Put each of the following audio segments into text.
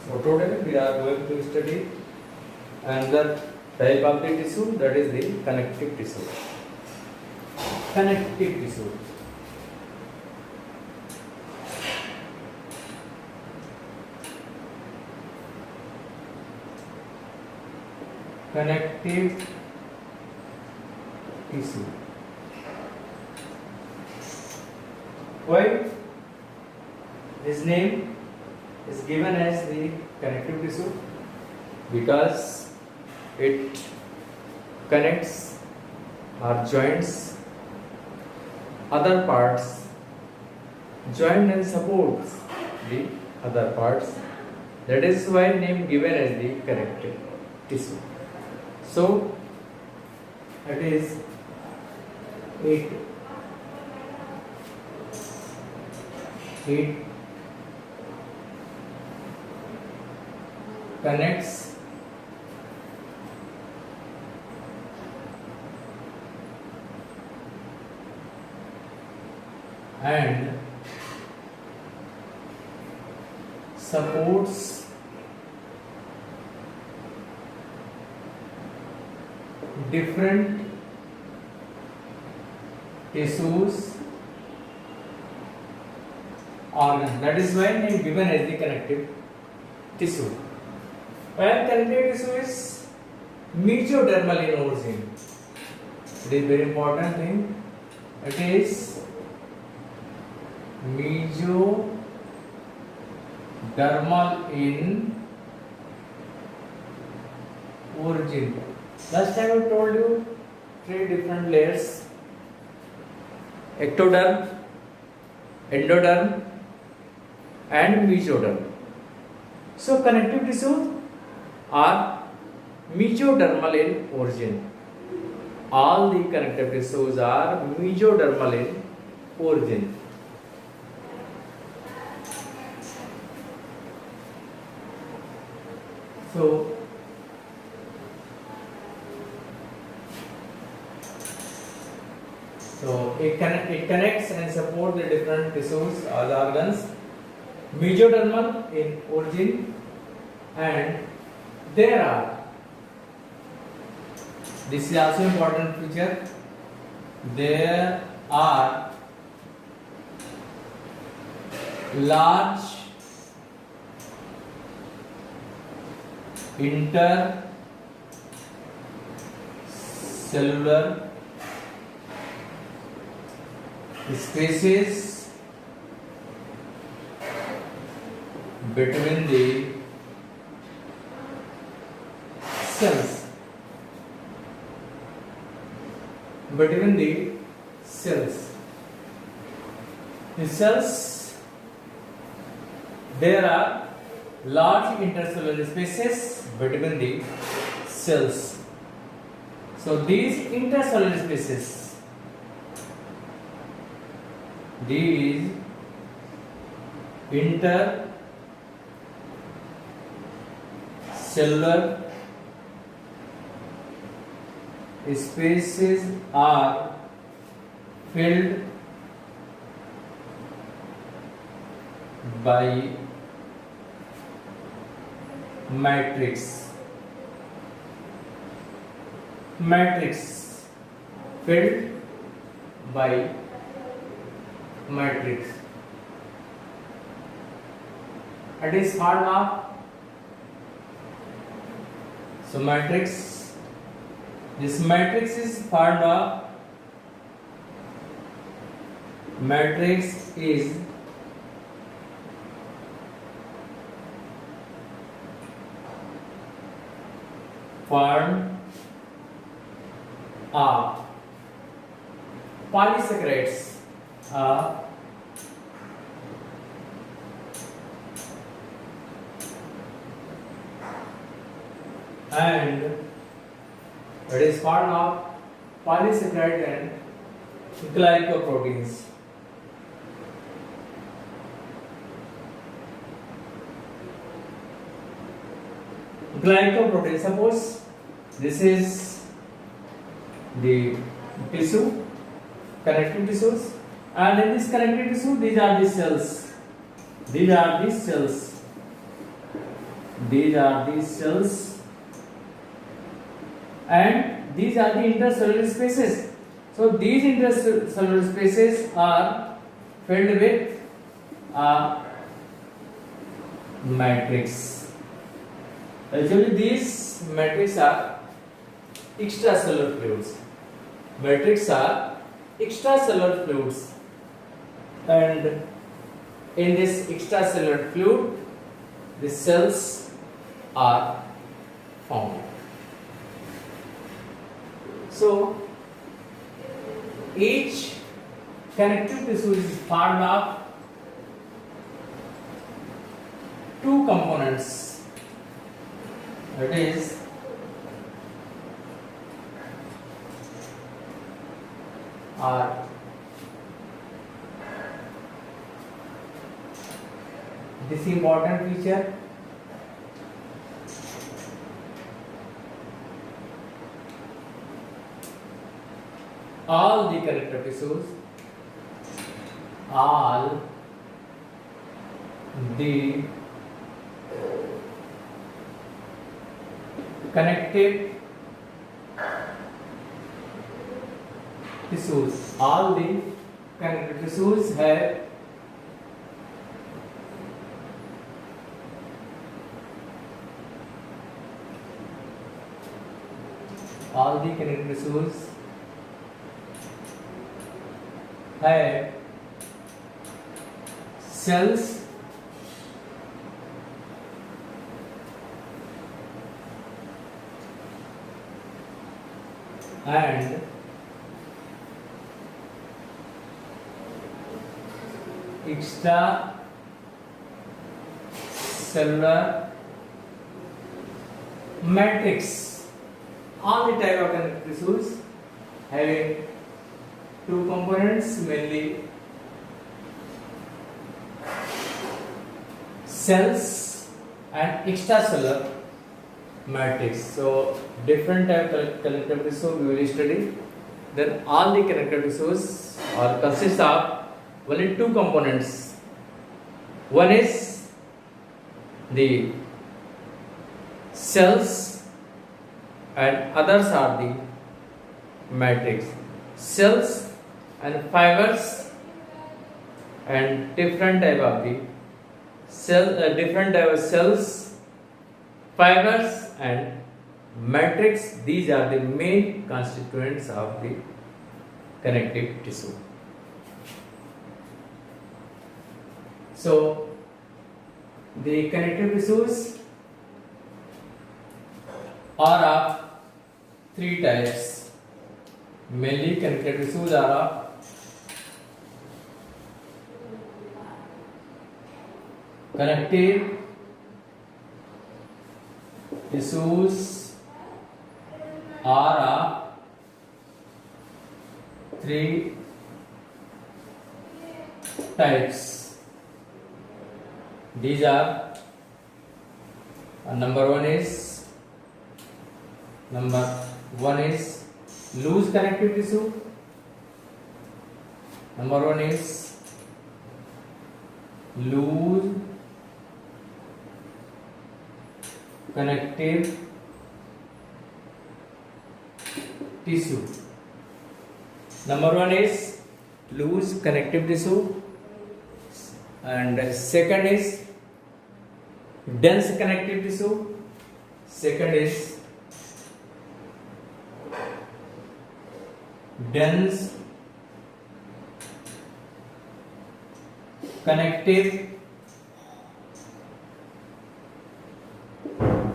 So today we are going to study another type of the tissue, that is the connective tissue. Connective tissue. Connective tissue. Why this name is given as the connective tissue? Because it connects or joins other parts, join and supports the other parts. That is why name given as the connective tissue. So it is it connects and supports different tissues, organs. That is why name given as the connective tissue. And connective tissue is mesodermal in origin. It is very important thing. It is mesodermal in origin. Last time I told you three different layers: ectoderm, endoderm, and mesoderm. So connective tissues are mesodermal in origin. All the connective tissues are mesodermal in origin. So it connects and supports the different tissues or the organs, mesodermal in origin, and there are, this is also important feature, there are large intercellular spaces between the cells. Between the cells. The cells, there are large intercellular spaces between the cells. So these intercellular spaces, these intercellular spaces are filled by matrix. Matrix, filled by matrix. It is formed of, so matrix, this matrix is formed of, matrix is formed of polysaccharides, and it is formed of polysaccharide and glycoproteins. Glycoprotein, suppose this is the tissue, connective tissues, and in this connective tissue these are the cells. These are the cells. These are the cells, and these are the intercellular spaces. So these intercellular spaces are filled with a matrix. Actually, these matrix are extracellular fluids. Matrix are extracellular fluids, and in this extracellular fluid, the cells are found. So each connective tissue is formed of two components, that is are this important feature. All the connective tissues, all the connective tissues, all the connective tissues have all the connective tissues have cells and extracellular matrix. All the type of connective tissues having two components, mainly cells and extracellular matrix. So different type of connective tissue we will study. Then all the connective tissues are consist of only two components. One is the cells and others are the matrix. Cells and fibers and different type of the different type of cells, fibers and matrix. These are the main constituents of the connective tissue. So the connective tissues are of three types. Mainly connective tissues are of connective tissues are of three types. These are number one is loose connective tissue. Number one is loose connective tissue. Number one is loose connective tissue, and second is dense connective tissue. Second is dense connective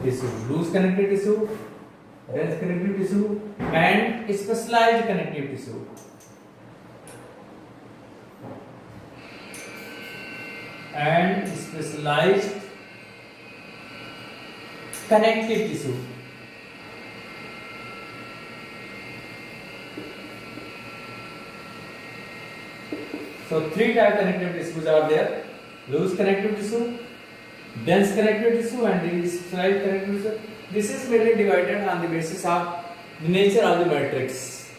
tissue. Loose connective tissue, dense connective tissue, and specialized connective tissue. And specialized connective tissue. So three type connective tissues are there: loose connective tissue, dense connective tissue, and the specialized connective tissue. This is mainly divided on the basis of the nature of the matrix.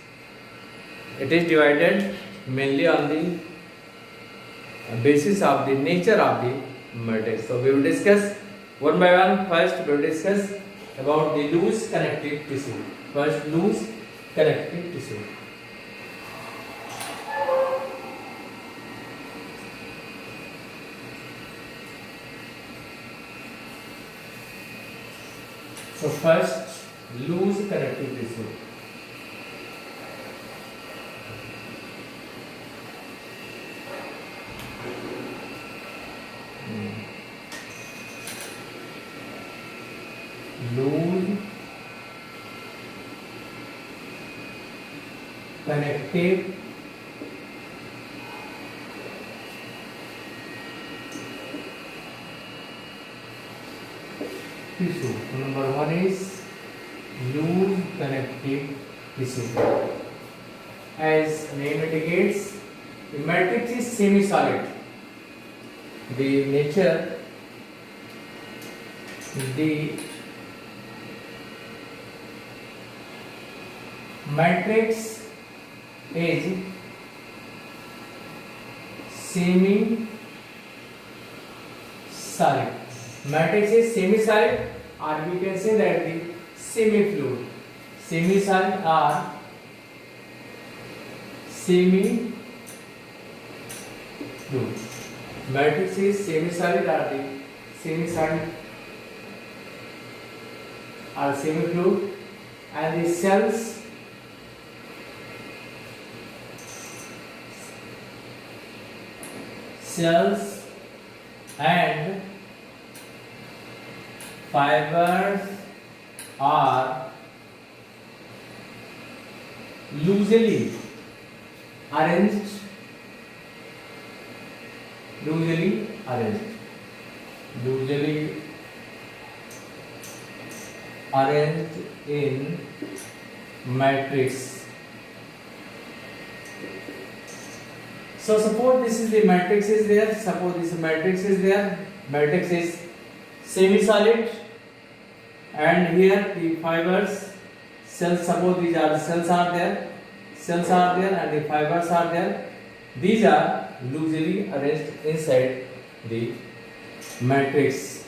It is divided mainly on the basis of the nature of the matrix. So we will discuss One by one, first we will discuss about the loose connective tissue. First, loose connective tissue. So first, loose connective tissue. Loose connective tissue. So number one is loose connective tissue. As name indicates, the matrix is semi-solid. The nature, the matrix is semi-solid. Matrix is semi-solid, or we can say that the semi-fluid. Semi-solid or semi-fluid. Matrix is semi-solid or the semi-solid or semi-fluid, and the cells and fibers are loosely arranged in matrix. So suppose this is the matrix is there, suppose this matrix is there, matrix is semi-solid, and here the fibers, cells, suppose these are the cells are there and the fibers are there. These are loosely arranged inside the matrix.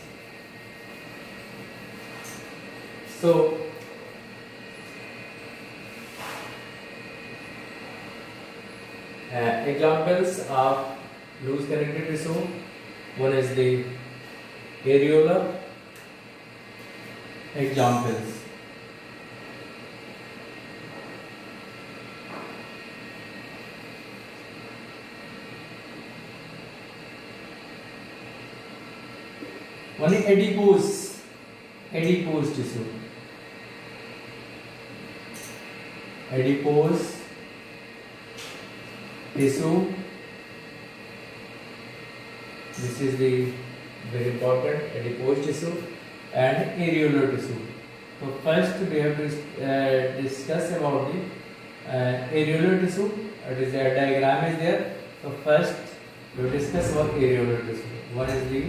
So examples of loose connective tissue, one is the areola. Examples: one is adipose tissue. Adipose tissue. This is the very important adipose tissue and areolar tissue. So first we have to discuss about the areolar tissue. It is a diagram is there. So first we will discuss about areolar tissue. One is the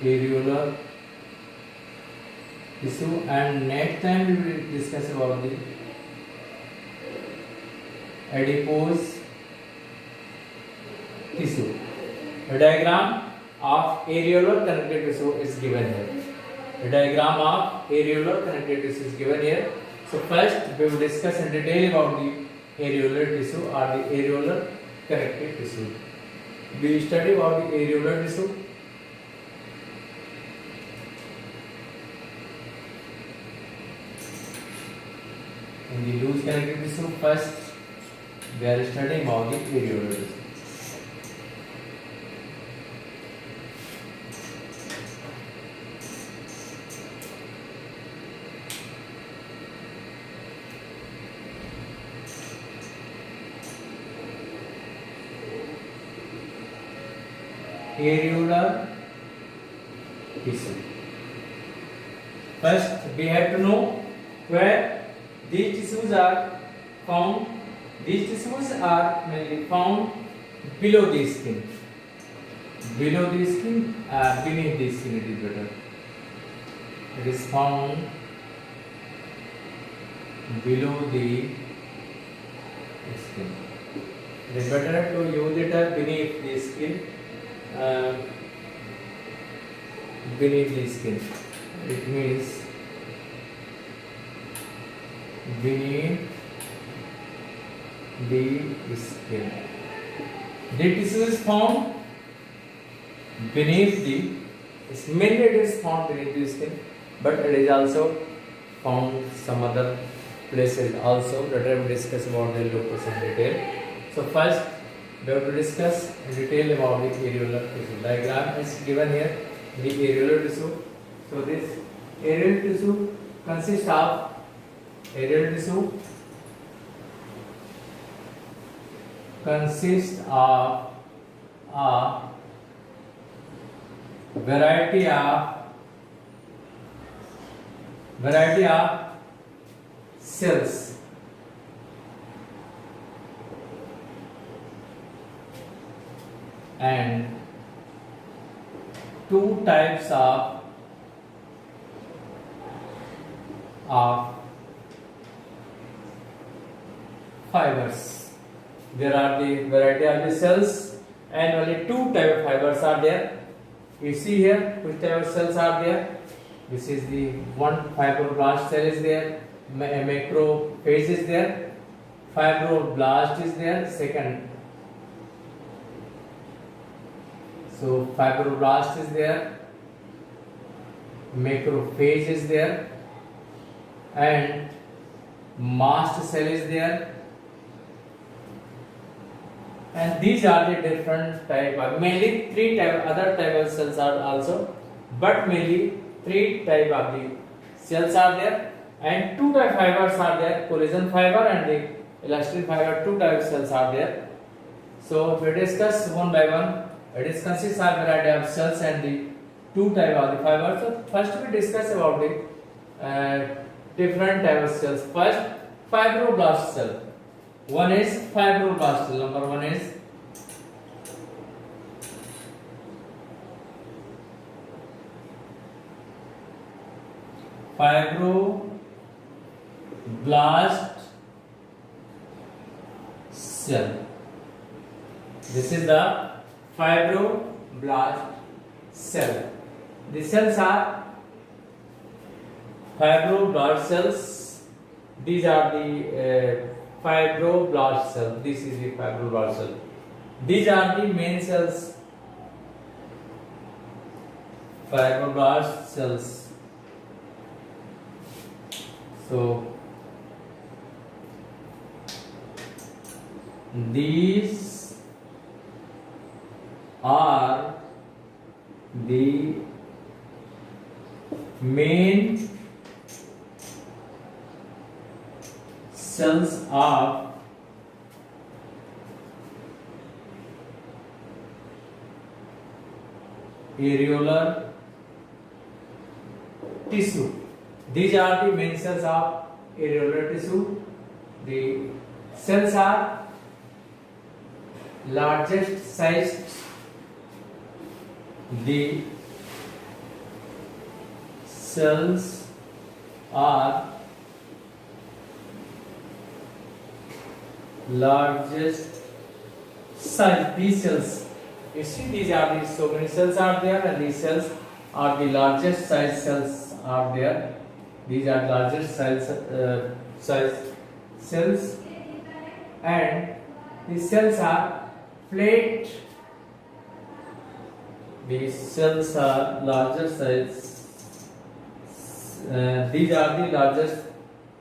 areolar tissue, and next time we will discuss about the adipose tissue. A diagram of areolar connective tissue is given here. A diagram of areolar connective tissue is given here. So first we will discuss in detail about the areolar tissue or the areolar connective tissue. We study about the areolar tissue. In the loose connective tissue, first we are studying about the areolar tissue. Areolar tissue. First, we have to know where these tissues are found. These tissues are mainly found below the skin. Below the skin, beneath the skin, it is better. It is found below the skin. It is better to use it beneath the skin. uh, beneath the skin. It means beneath the skin. The tissue is found beneath the, mainly it is found beneath the skin, but it is also found some other places also that I will discuss about the locus in detail. So first we have to discuss in detail about the areolar tissue. Diagram is given here, the areolar tissue. So this areolar tissue consists of areolar tissue consists of a variety of cells and two types of fibers. There are the variety of the cells and only two type of fibers are there. You see here which type of cells are there. This is the one fibroblast cell is there, macrophage is there, fibroblast is there, second. So fibroblast is there, macrophage is there, and mast cell is there. And these are the different type of, mainly three type, other type of cells are also, but mainly three type of the cells are there and two type fibers are there, collagen fiber and the elastin fiber, two type cells are there. So we discuss one by one. It is consists of variety of cells and the two type of the fibers. So first we discuss about the different type of cells. First, fibroblast cell. One is fibroblast cell. Number one is fibroblast cell. This is the fibroblast cell. The cells are fibroblast cells. These are the fibroblast cell. This is the fibroblast cell. These are the main cells. Fibroblast cells. So these are the main cells of areolar tissue. These are the main cells of areolar tissue. The cells are largest sized. The cells are largest size. These cells, you see, these are the so many cells are there, and these cells are the largest size cells are there. These are largest size cells, and the cells are plate. These cells are larger size. These are the largest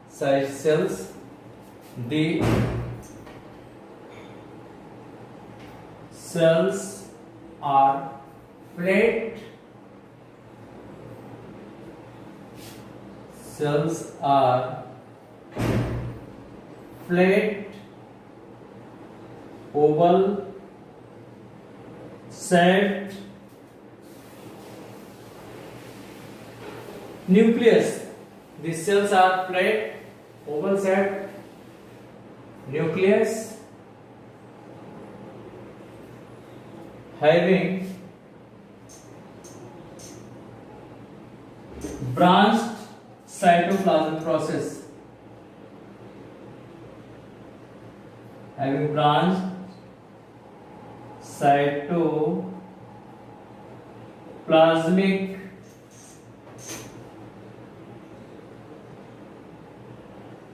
size cells. The cells are plate. Cells are plate, oval shaped nucleus. These cells are plate, oval shaped nucleus having branched cytoplasm process. Having branched cytoplasm plasmic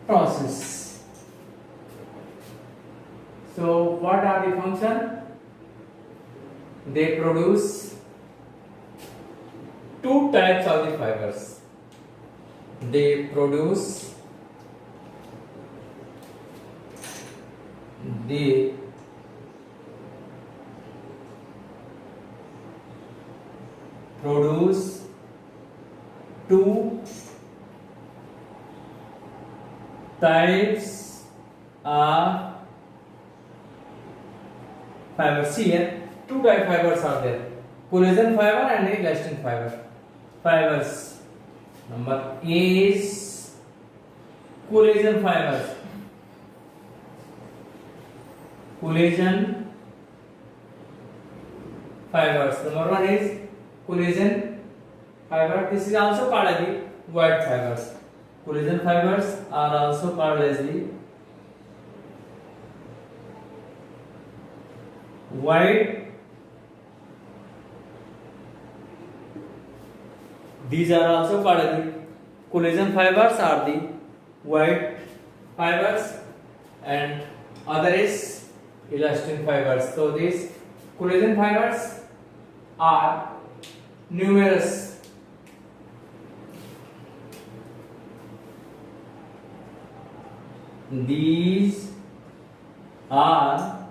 process. So what are the function? They produce two types of the fibers. They produce the two types of fibers. See here, two type fibers are there: collagen fiber and elastin fiber. Fibers. Number A is collagen fibers. Collagen fibers. Number one is collagen fiber. This is also called as the white fibers. Collagen fibers are also called as the white. These are also called as the collagen fibers are the white fibers, and other is elastin fibers. So these collagen fibers are numerous. These are,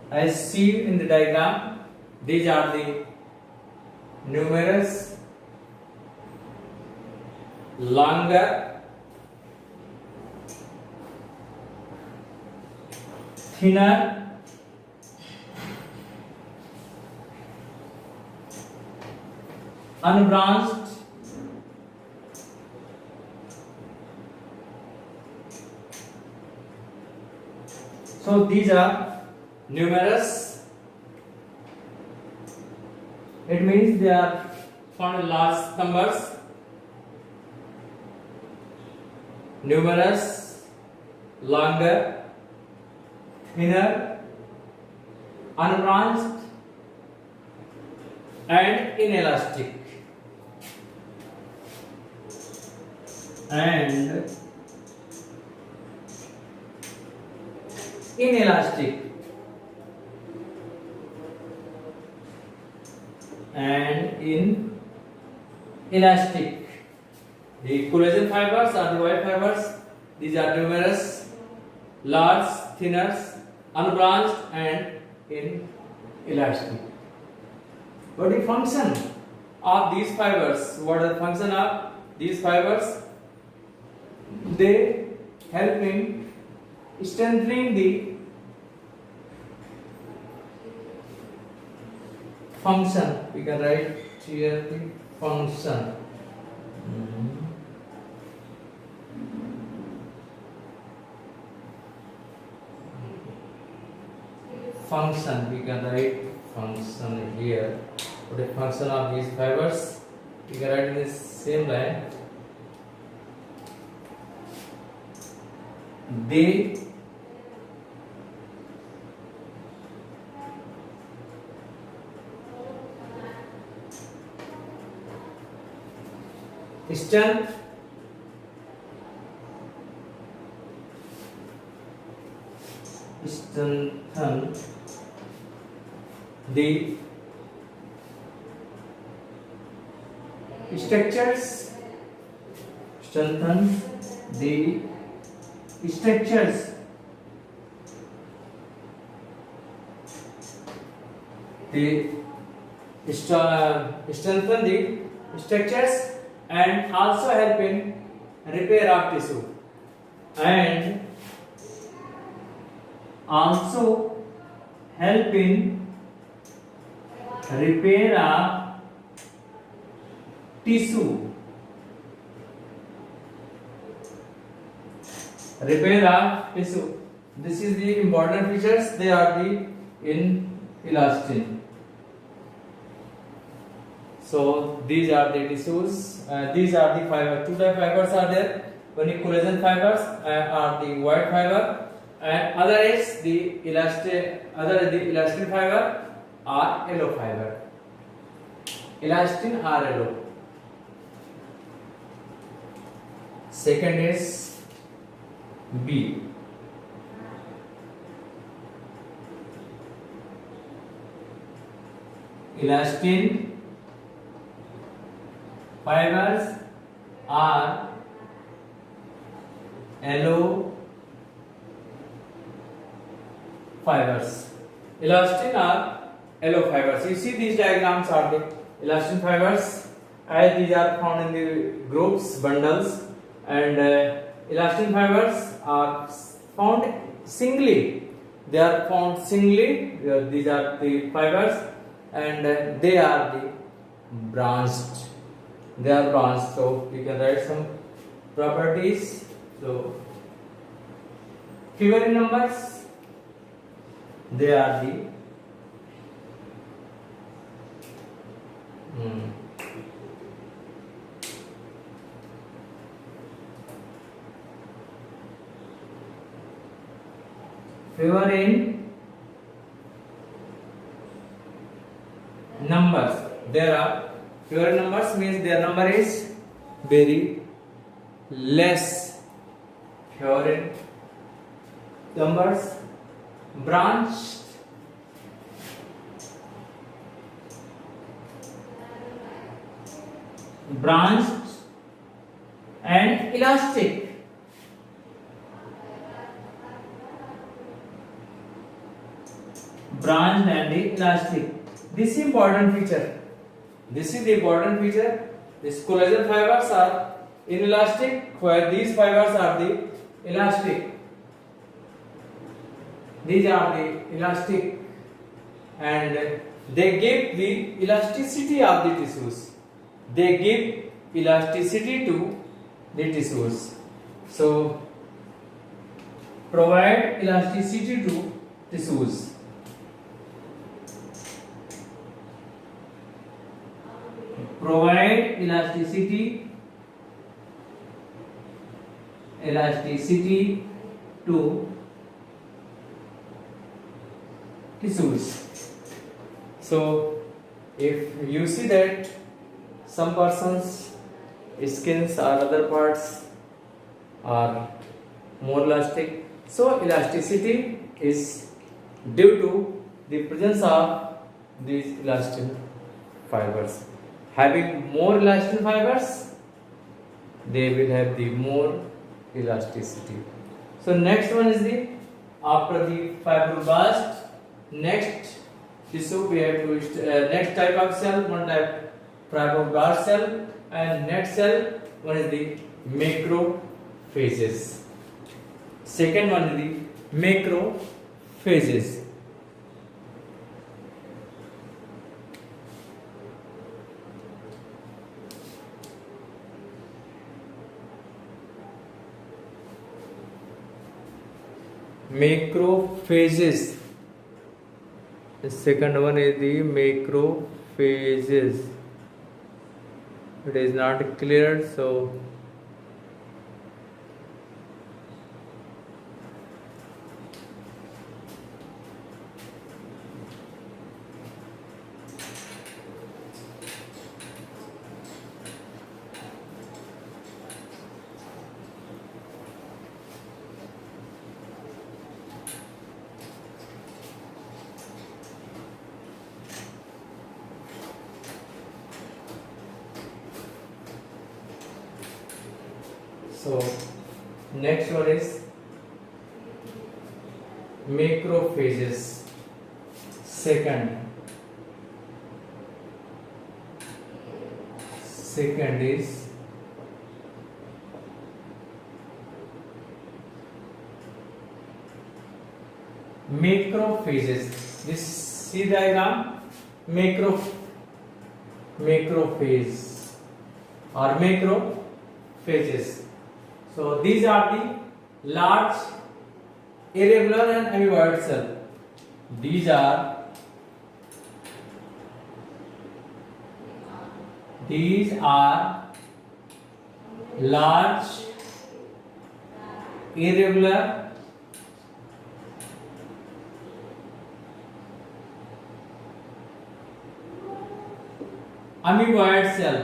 as seen in the diagram, these are the numerous, longer, thinner, unbranched, so these are numerous. It means they are found in large numbers. Numerous, longer, thinner, unbranched, and inelastic. And inelastic. And inelastic. The collagen fibers are the white fibers. These are numerous, large, thinner, unbranched, and inelastic. What is the function of these fibers? What is the function of these fibers? They help in strengthening the function. We can write here the function. Function, we can write function here. What is the function of these fibers? We can write in the same line. They strengthen the structures, strengthen the structures, strengthen the structures, and also help in repair of tissue, and also help in repair of tissue, repair of tissue. This is the important features. They are the in elastin. So these are the tissues. These are the fiber. Two type fibers are there. One is collagen fibers are the white fiber, and other is the elastin. Other is the elastin fiber, or yellow fiber. Elastin or yellow. Second is B. Elastin fibers are yellow fibers. Elastin are yellow fibers. You see these diagrams are the elastin fibers, as these are found in the groups, bundles, and elastin fibers are found singly. They are found singly. These are the fibers, and they are the branched. They are branched. So you can write some properties. So figure in numbers. They are the figure in numbers. There are figure in numbers means their number is very less. Figure in numbers, branched, and elastic. Branched and elastic. This is important feature. This is the important feature. These collagen fibers are inelastic, where these fibers are the elastic. These are the elastic, and they give the elasticity of the tissues. They give elasticity to the tissues. So provide elasticity to tissues. Provide elasticity to tissues. So if you see that some persons skins or other parts are more elastic, so elasticity is due to the presence of these elastin fibers. Having more elastin fibers, they will have the more elasticity. So next one is the after the fibroblast, next tissue we have to next type of cell, one type fibroblast cell, and next cell one is the macrophages. Second one is the macrophages. Macrophages. The second one is the macrophages. It is not clear, so next one is macrophages. Second is macrophages. This see diagram, macrophage or macrophages. So these are the large irregular and amoeboid cell. These are large irregular amoeboid cell.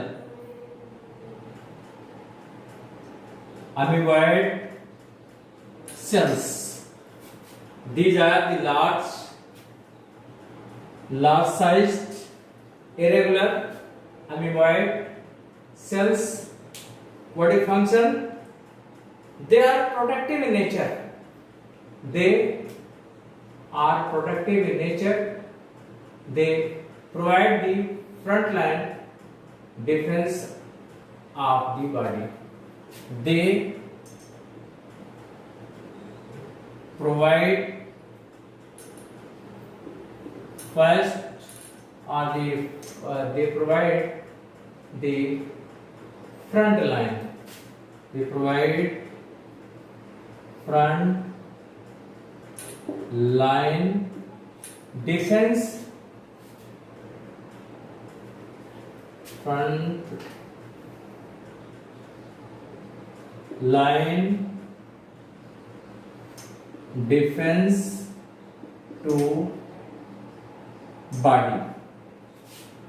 Amoeboid cells. These are the large sized irregular amoeboid cells. What is function? They are protective in nature. They are protective in nature. They provide the frontline defense of the body. They provide first or they provide the front line. They provide front line defense. Front line defense to body.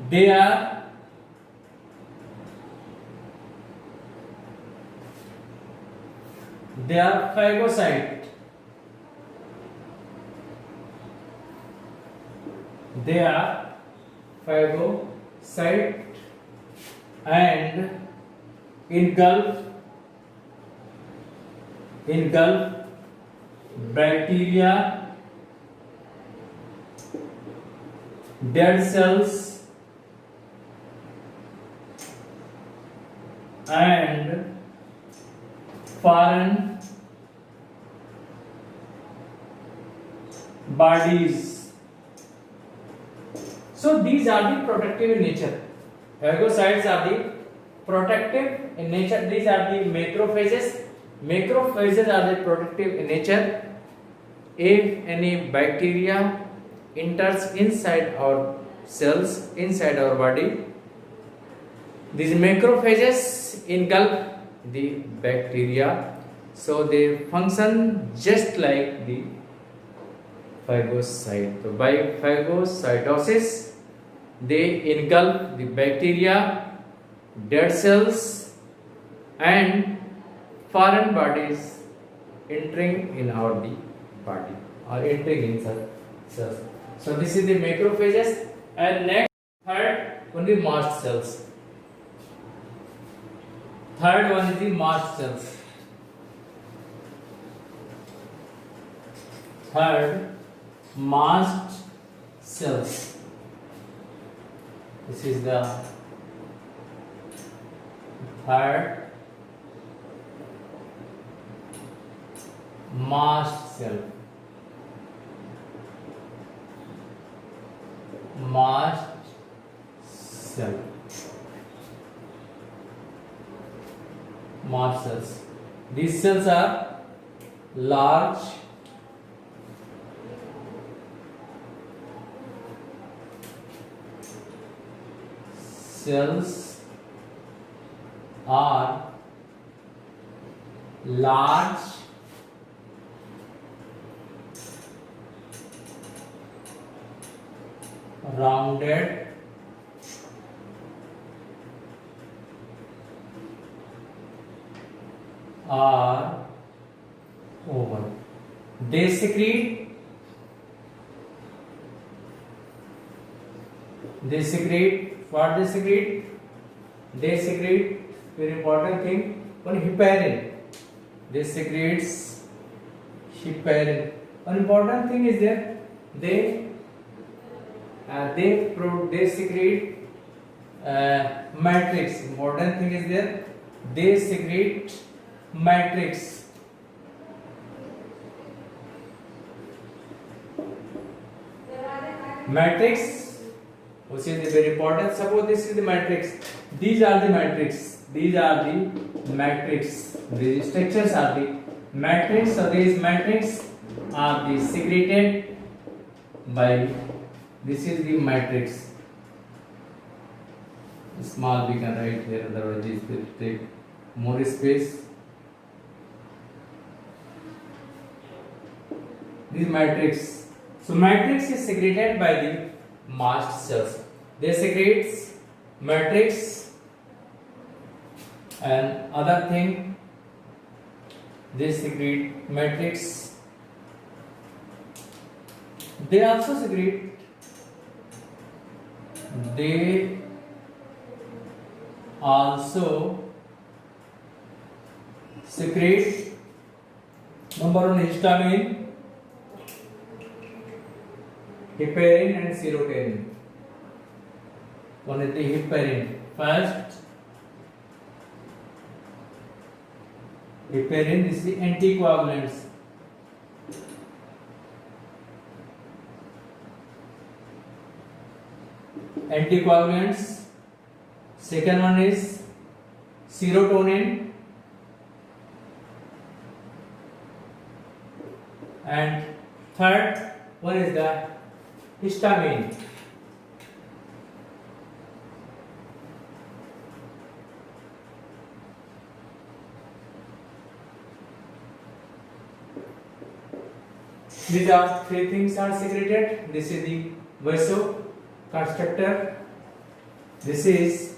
They are phagocyte. They are phagocyte and engulf bacteria, dead cells and foreign bodies. So these are the protective in nature. Phagocytes are the protective in nature. These are the macrophages. Macrophages are the protective in nature. If any bacteria enters inside our cells, inside our body, these macrophages engulf the bacteria, so they function just like the phagocyte. So by phagocytosis, they engulf the bacteria, dead cells and foreign bodies entering in our the body or entering inside cells. So this is the macrophages. And next, third one is mast cells. Third one is the mast cells. Third, mast cells. This is the third mast cell. Mast cell. Mast cells. These cells are large cells are large rounded or oval. They secrete what they secrete? They secrete, very important thing, one heparin. They secretes heparin. One important thing is that they secrete matrix. Important thing is there, they secrete matrix. Matrix, which is very important. Suppose this is the matrix. These are the matrix. These are the matrix. These structures are the matrix. So these matrix are the secreted by. This is the matrix. Small we can write here. Otherwise, this will take more space. This matrix. So matrix is secreted by the mast cells. They secrete matrix, and other thing, they secrete matrix. They also secrete, they also secrete number one histamine, heparin and serotonin. One is the heparin. First, heparin is the anticoagulants. Anticoagulants. Second one is serotonin, and third one is the histamine. These are three things are secreted. This is the vasoconstrictor. This is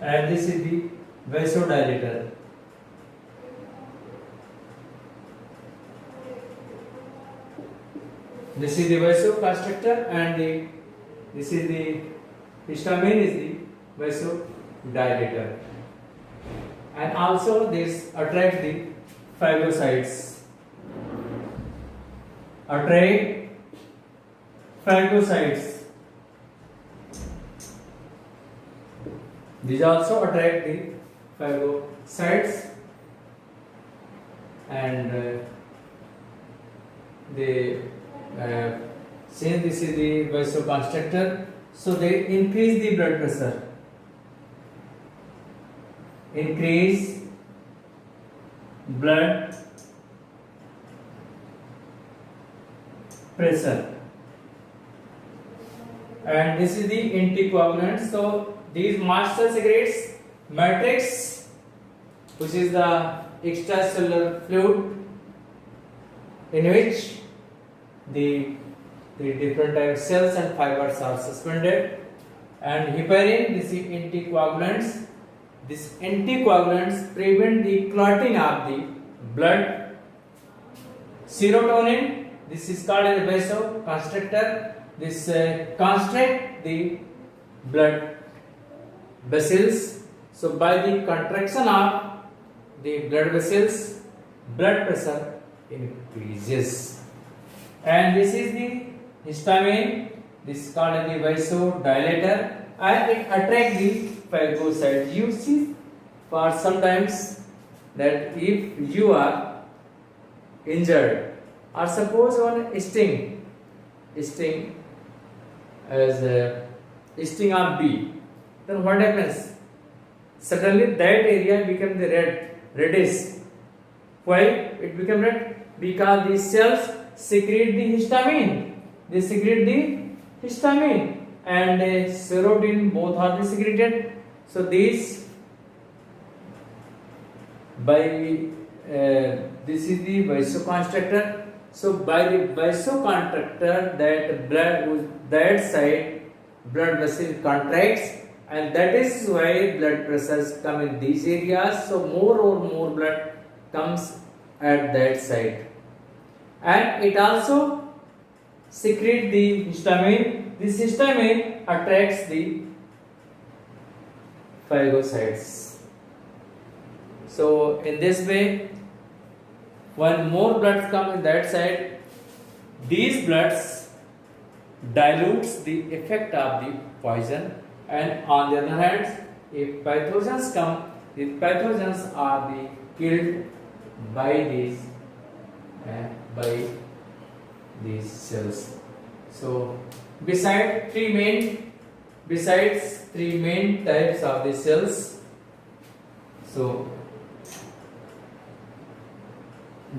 and this is the vasodilator. This is the vasoconstrictor and this is the histamine is the vasodilator, and also this attract the phagocytes. Attract phagocytes. These also attract the phagocytes, and they since this is the vasoconstrictor, so they increase the blood pressure. Increase blood pressure, and this is the anticoagulant. So these master secretes matrix, which is the extracellular fluid in which the different type of cells and fibers are suspended, and heparin, this is anticoagulants. These anticoagulants prevent the clotting of the blood. Serotonin, this is called as vasoconstrictor. This constrict the blood vessels. So by the contraction of the blood vessels, blood pressure increases. And this is the histamine. This is called as the vasodilator, and it attracts the phagocytes. You see, for sometimes that if you are injured or suppose on sting as a sting of bee, then what happens? Suddenly that area becomes the reddish. Why it becomes red? Because the cells secrete the histamine. They secrete the histamine and serotonin, both are secreted. So these by this is the vasoconstrictor. So by the vasoconstrictor, that side blood vessel contracts, and that is why blood pressures come in these areas. So more blood comes at that side, and it also secretes the histamine. This histamine attracts the phagocytes. So in this way, when more blood comes in that side, these bloods dilutes the effect of the poison, and on the other hand, if pathogens come, the pathogens are killed by these cells. So besides three main types of the cells, so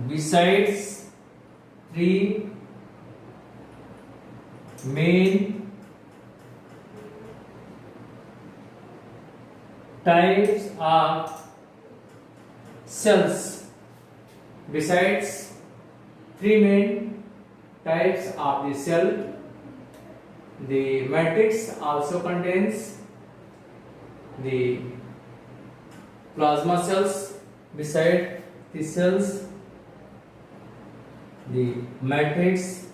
besides three main types of cells. Besides three main types of the cell, the matrix also contains the plasma cells. Beside the cells, the matrix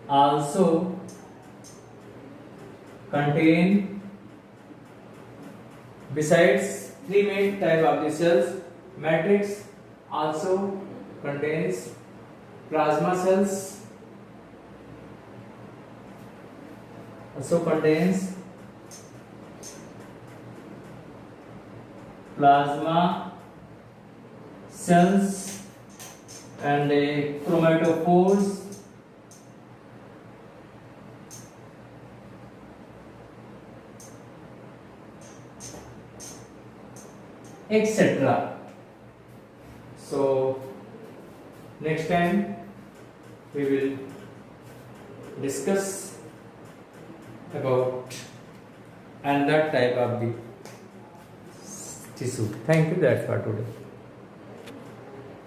also contain, besides three main type of the cells, matrix also contains plasma cells, also contains plasma cells and chromatophores, etc. So next time we will discuss about another type of the tissue. Thank you. That's for today.